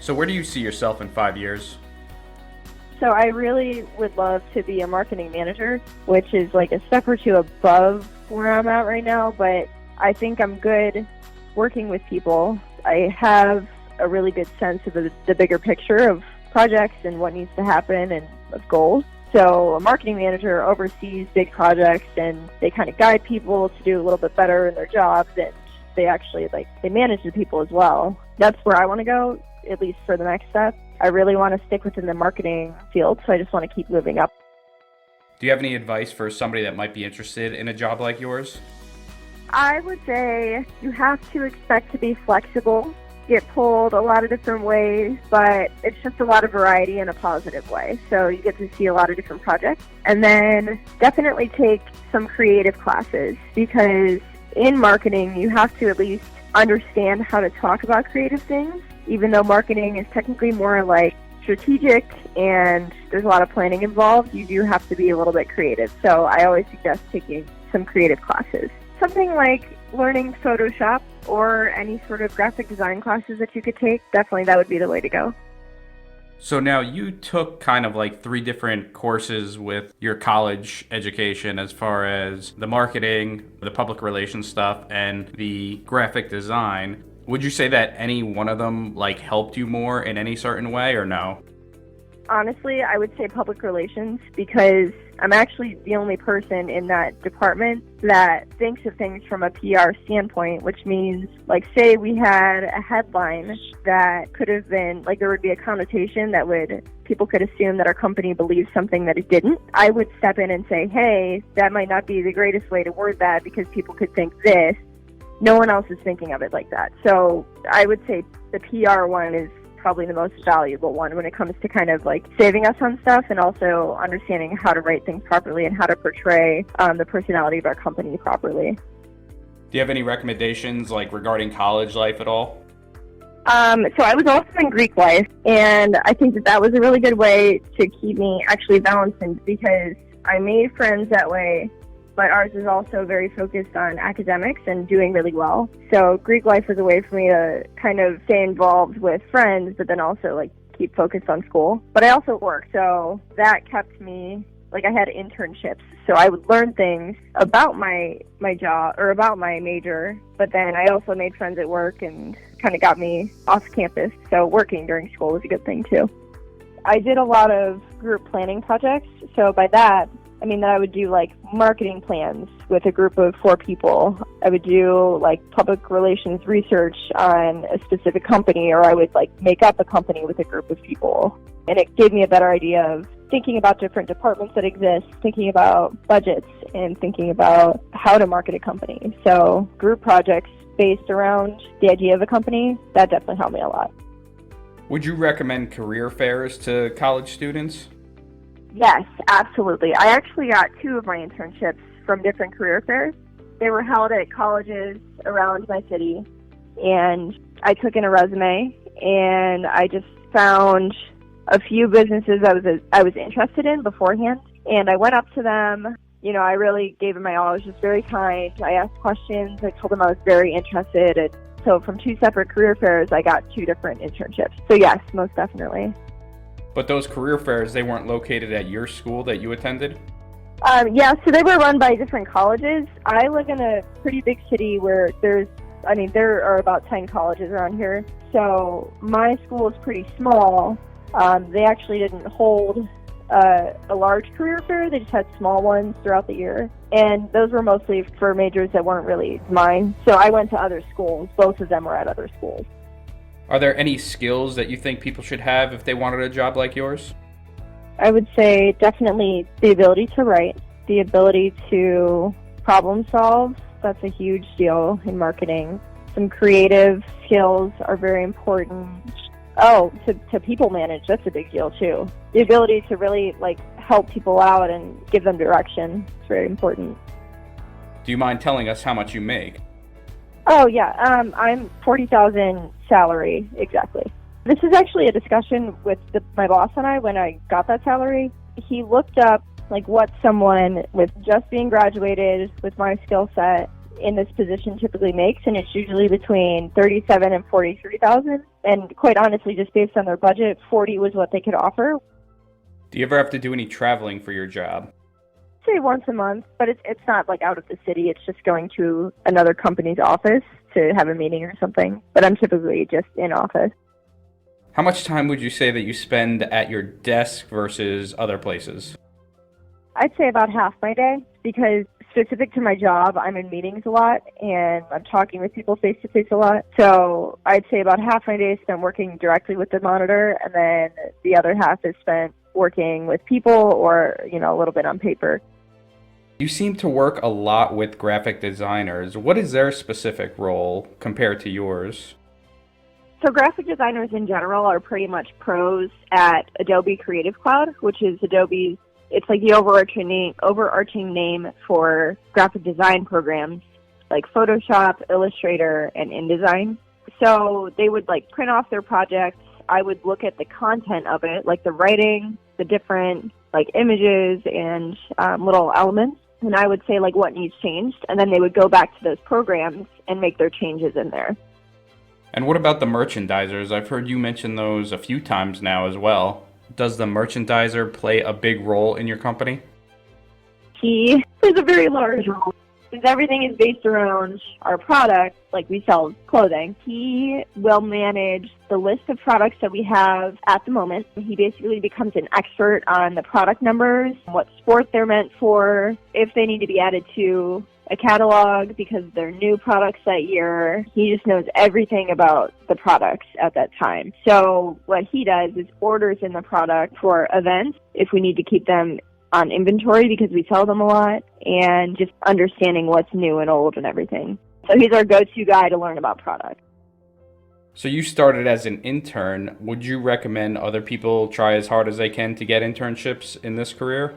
So where do you see yourself in 5 years? So I really would love to be a marketing manager, which is like a step or two above where I'm at right now, but I think I'm good working with people. I have a really good sense of the bigger picture of projects and what needs to happen and of goals. So a marketing manager oversees big projects and they kind of guide people to do a little bit better in their jobs, and they actually they manage the people as well. That's where I want to go, at least for the next step. I really want to stick within the marketing field, so I just want to keep moving up. Do you have any advice for somebody that might be interested in a job like yours? I would say you have to expect to be flexible, get pulled a lot of different ways, but it's just a lot of variety in a positive way. So you get to see a lot of different projects. And then definitely take some creative classes, because in marketing you have to at least understand how to talk about creative things, even though marketing is technically more like strategic and there's a lot of planning involved. You do have to be a little bit creative. So I always suggest taking some creative classes. Something like learning Photoshop or any sort of graphic design classes that you could take, definitely that would be the way to go. So now you took kind of like 3 different courses with your college education, as far as the marketing, the public relations stuff, and the graphic design. Would you say that any one of them helped you more in any certain way, or no? Honestly, I would say public relations, because I'm actually the only person in that department that thinks of things from a PR standpoint, which means, say we had a headline that could have been, there would be a connotation that people could assume that our company believes something that it didn't. I would step in and say, hey, that might not be the greatest way to word that because people could think this. No one else is thinking of it like that. So I would say the PR one is probably the most valuable one when it comes to kind of saving us on stuff, and also understanding how to write things properly and how to portray the personality of our company properly. Do you have any recommendations regarding college life at all? So I was also in Greek life, and I think that was a really good way to keep me actually balanced, because I made friends that way. But ours is also very focused on academics and doing really well. So Greek life was a way for me to kind of stay involved with friends, but then also keep focused on school. But I also worked, so that kept me, I had internships. So I would learn things about my job or about my major, but then I also made friends at work and kind of got me off campus. So working during school was a good thing too. I did a lot of group planning projects. So by that, I mean that I would do marketing plans with a group of 4 people. I would do public relations research on a specific company, or I would make up a company with a group of people. And it gave me a better idea of thinking about different departments that exist, thinking about budgets, and thinking about how to market a company. So group projects based around the idea of a company, that definitely helped me a lot. Would you recommend career fairs to college students? Yes, absolutely. I actually got 2 of my internships from different career fairs. They were held at colleges around my city, and I took in a resume, and I just found a few businesses I was interested in beforehand, and I went up to them. I really gave them my all. I was just very kind. I asked questions. I told them I was very interested, and so from 2 separate career fairs, I got 2 different internships. So yes, most definitely. But those career fairs, they weren't located at your school that you attended? Yeah, so they were run by different colleges. I live in a pretty big city where there are about 10 colleges around here. So my school is pretty small. They actually didn't hold a large career fair. They just had small ones throughout the year. And those were mostly for majors that weren't really mine. So I went to other schools. Both of them were at other schools. Are there any skills that you think people should have if they wanted a job like yours? I would say definitely the ability to write, the ability to problem solve. That's a huge deal in marketing. Some creative skills are very important. Oh, to people manage, that's a big deal too. The ability to really help people out and give them direction is very important. Do you mind telling us how much you make? Oh yeah, I'm $40,000 salary, exactly. This is actually a discussion with my boss and I when I got that salary. He looked up what someone with just being graduated with my skill set in this position typically makes, and it's usually between 37 and 43,000. And quite honestly, just based on their budget, 40 was what they could offer. Do you ever have to do any traveling for your job? Say once a month, but it's not like out of the city. It's just going to another company's office to have a meeting or something. But I'm typically just in office. How much time would you say that you spend at your desk versus other places? I'd say about half my day, because specific to my job, I'm in meetings a lot and I'm talking with people face to face a lot. So I'd say about half my day is spent working directly with the monitor, and then the other half is spent working with people or, a little bit on paper. You seem to work a lot with graphic designers. What is their specific role compared to yours? So graphic designers in general are pretty much pros at Adobe Creative Cloud, which is Adobe's, it's like the overarching name for graphic design programs like Photoshop, Illustrator, and InDesign. So they would print off their projects. I would look at the content of it, like the writing, the different images and little elements, and I would say what needs changed, and then they would go back to those programs and make their changes in there. And what about the merchandisers? I've heard you mention those a few times now as well. Does the merchandiser play a big role in your company? He plays a very large role. Since everything is based around our product, we sell clothing, he will manage the list of products that we have at the moment. He basically becomes an expert on the product numbers, what sport they're meant for, if they need to be added to a catalog because they're new products that year. He just knows everything about the products at that time. So what he does is orders in the product for events if we need to keep them on inventory because we sell them a lot, and just understanding what's new and old and everything. So he's our go-to guy to learn about product. So you started as an intern. Would you recommend other people try as hard as they can to get internships in this career?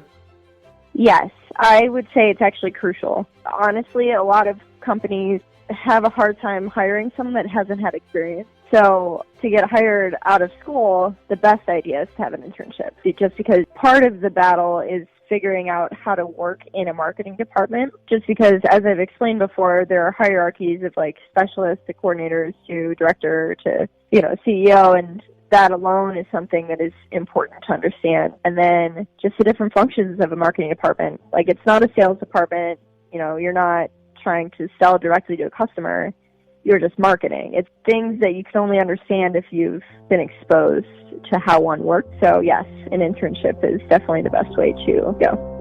Yes, I would say it's actually crucial. Honestly, a lot of companies have a hard time hiring someone that hasn't had experience. So to get hired out of school, the best idea is to have an internship, just because part of the battle is figuring out how to work in a marketing department, just because, as I've explained before, there are hierarchies of specialists to coordinators to director to, CEO, and that alone is something that is important to understand. And then just the different functions of a marketing department. It's not a sales department, you're not trying to sell directly to a customer. You're just marketing. It's things that you can only understand if you've been exposed to how one works. So yes, an internship is definitely the best way to go.